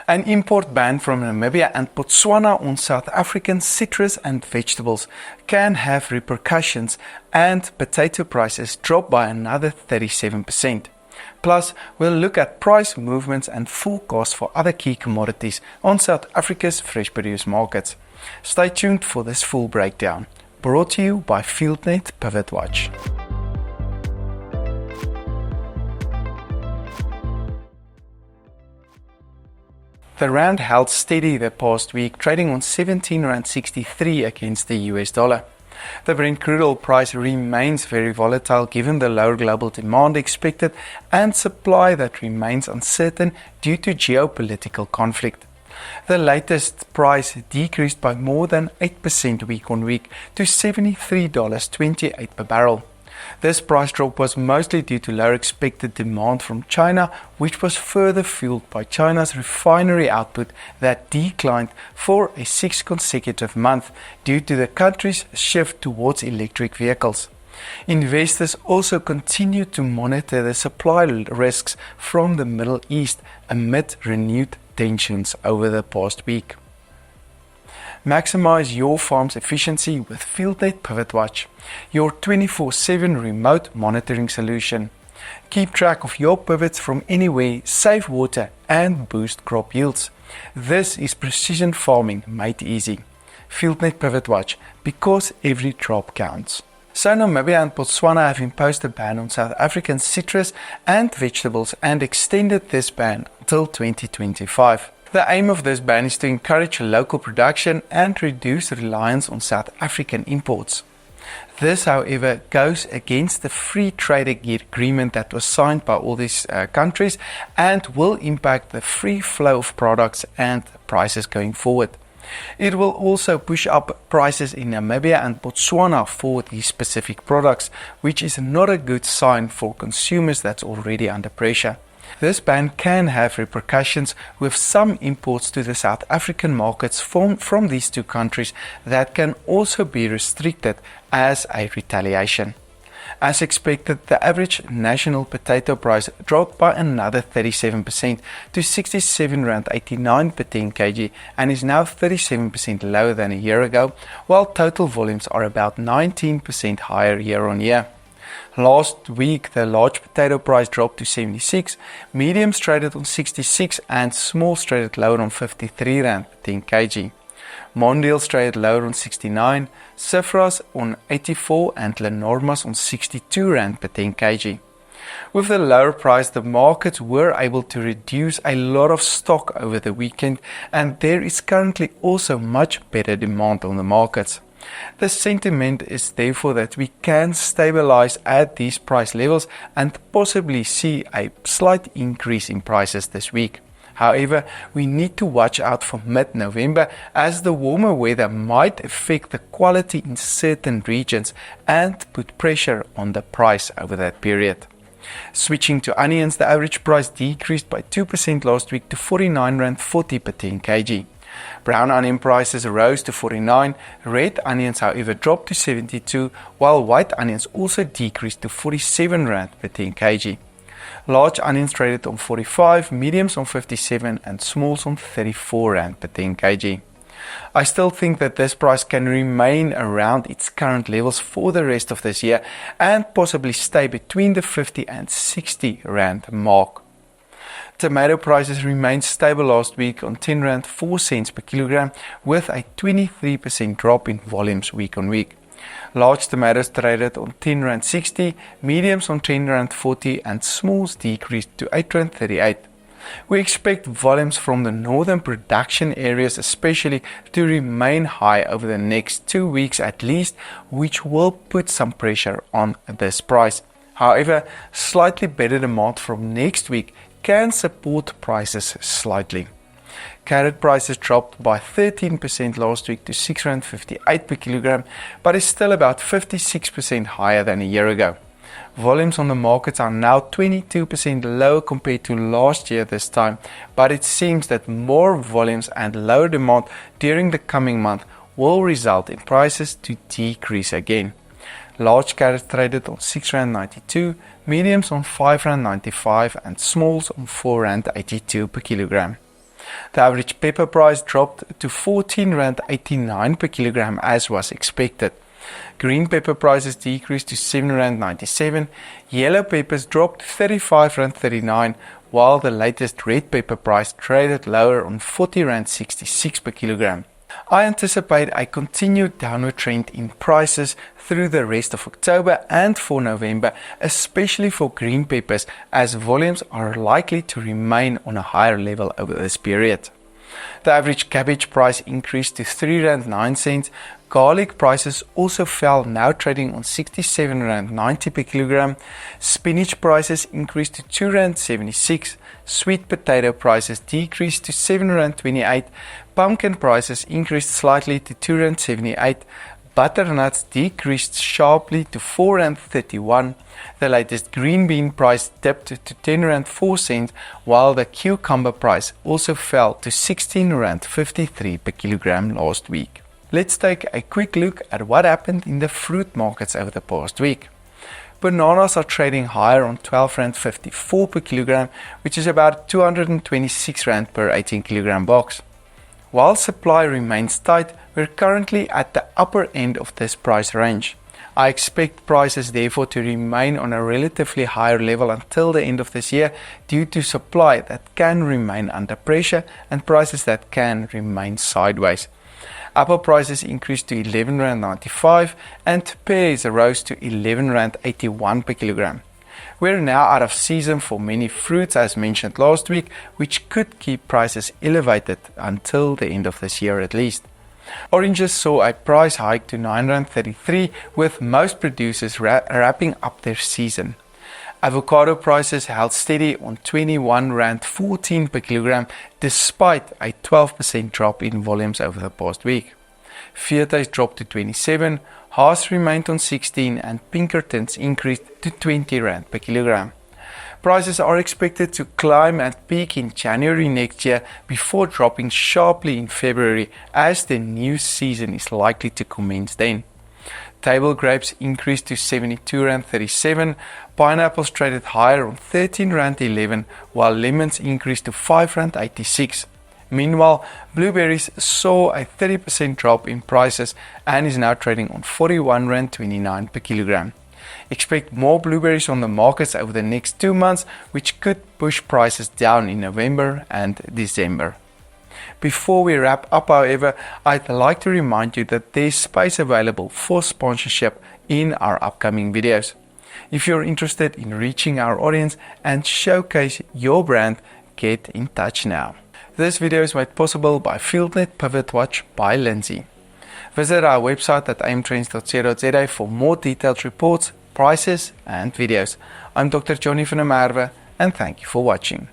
An import ban from Namibia and Botswana on South African citrus and vegetables can have repercussions, and potato prices drop by another 37%. Plus, we'll look at price movements and forecasts for other key commodities on South Africa's fresh produce markets. Stay tuned for this full breakdown. Brought to you by Fieldnet Pivot Watch. The rand held steady the past week, trading on R17.63 against the US dollar. The Brent crude oil price remains very volatile given the lower global demand expected and supply that remains uncertain due to geopolitical conflict. The latest price decreased by more than 8% week on week to $73.28 per barrel. This price drop was mostly due to lower expected demand from China, which was further fueled by China's refinery output that declined for a sixth consecutive month due to the country's shift towards electric vehicles. Investors also continue to monitor the supply risks from the Middle East amid renewed tensions over the past week. Maximize your farm's efficiency with Fieldnet Pivot Watch, your 24/7 remote monitoring solution. Keep track of your pivots from anywhere, save water and boost crop yields. This is precision farming made easy. Fieldnet Pivot Watch, because every drop counts. So Namibia and Botswana have imposed a ban on South African citrus and vegetables and extended this ban until 2025. The aim of this ban is to encourage local production and reduce reliance on South African imports. This, however, goes against the free trade agreement that was signed by all these countries and will impact the free flow of products and prices going forward. It will also push up prices in Namibia and Botswana for these specific products, which is not a good sign for consumers that's already under pressure. This ban can have repercussions, with some imports to the South African markets from these two countries that can also be restricted as a retaliation. As expected, the average national potato price dropped by another 37% to R67.89 per 10 kg and is now 37% lower than a year ago, while total volumes are about 19% higher year on year. Last week, the large potato price dropped to 76, mediums traded on 66 and smalls traded lower on 53 rand per 10 kg. Mondials traded lower on 69, Cifras on 84 and Lenormas on 62 rand per 10 kg. With the lower price, the markets were able to reduce a lot of stock over the weekend, and there is currently also much better demand on the markets. The sentiment is therefore that we can stabilize at these price levels and possibly see a slight increase in prices this week. However, we need to watch out for mid-November, as the warmer weather might affect the quality in certain regions and put pressure on the price over that period. Switching to onions, the average price decreased by 2% last week to R49.40 per 10 kg. Brown onion prices rose to 49, red onions however dropped to 72, while white onions also decreased to 47 rand per 10 kg. Large onions traded on 45, mediums on 57 and smalls on 34 rand per 10 kg. I still think that this price can remain around its current levels for the rest of this year and possibly stay between the 50 and 60 rand mark. Tomato prices remained stable last week on R10.04 per kilogram, with a 23% drop in volumes week on week. Large tomatoes traded on R10.60, mediums on R10.40 and smalls decreased to R8.38. We expect volumes from the northern production areas especially to remain high over the next 2 weeks at least, which will put some pressure on this price. However, slightly better demand from next week can support prices slightly. Carrot prices dropped by 13% last week to R6.58 per kilogram, but is still about 56% higher than a year ago. Volumes on the markets are now 22% lower compared to last year this time, but it seems that more volumes and lower demand during the coming month will result in prices to decrease again. Large carrots traded on R6.92, mediums on R5.95 and smalls on R4.82 per kilogram. The average pepper price dropped to R14.89 per kilogram as was expected. Green pepper prices decreased to R7.97, yellow peppers dropped to R35.39, while the latest red pepper price traded lower on R40.66 per kilogram. I anticipate a continued downward trend in prices through the rest of October and for November, especially for green peppers, as volumes are likely to remain on a higher level over this period. The average cabbage price increased to R3.09. Garlic prices also fell, now trading on R67.90 per kilogram. Spinach prices increased to R2.76. Sweet potato prices decreased to R7.28. Pumpkin prices increased slightly to R2.78. Butternuts decreased sharply to R4.31. The latest green bean price dipped to R10.04, while the cucumber price also fell to R16.53 per kilogram last week. Let's take a quick look at what happened in the fruit markets over the past week. Bananas are trading higher on R12.54 per kilogram, which is about R226 per 18 kilogram box. While supply remains tight, we're currently at the upper end of this price range. I expect prices therefore to remain on a relatively higher level until the end of this year due to supply that can remain under pressure and prices that can remain sideways. Apple prices increased to R11.95 and pears rose to R11.81 per kilogram. We're now out of season for many fruits as mentioned last week, which could keep prices elevated until the end of this year at least. Oranges saw a price hike to R9.33, with most producers wrapping up their season. Avocado prices held steady on R21.14 per kilogram despite a 12% drop in volumes over the past week. Viertes dropped to 27, Haas remained on 16 and Pinkertons increased to R20 per kilogram. Prices are expected to climb and peak in January next year before dropping sharply in February as the new season is likely to commence then. Table grapes increased to R72.37, pineapples traded higher on R13.11, while lemons increased to R5.86. Meanwhile, blueberries saw a 30% drop in prices and is now trading on R41.29 per kilogram. Expect more blueberries on the markets over the next 2 months, which could push prices down in November and December. Before we wrap up, however, I'd like to remind you that there's space available for sponsorship in our upcoming videos. If you're interested in reaching our audience and showcase your brand, get in touch now. This video is made possible by Fieldnet Pivot Watch by Lindsay. Visit our website at aimtrends.co.za for more detailed reports, prices and videos. I'm Dr. Johnny van der Merwe and thank you for watching.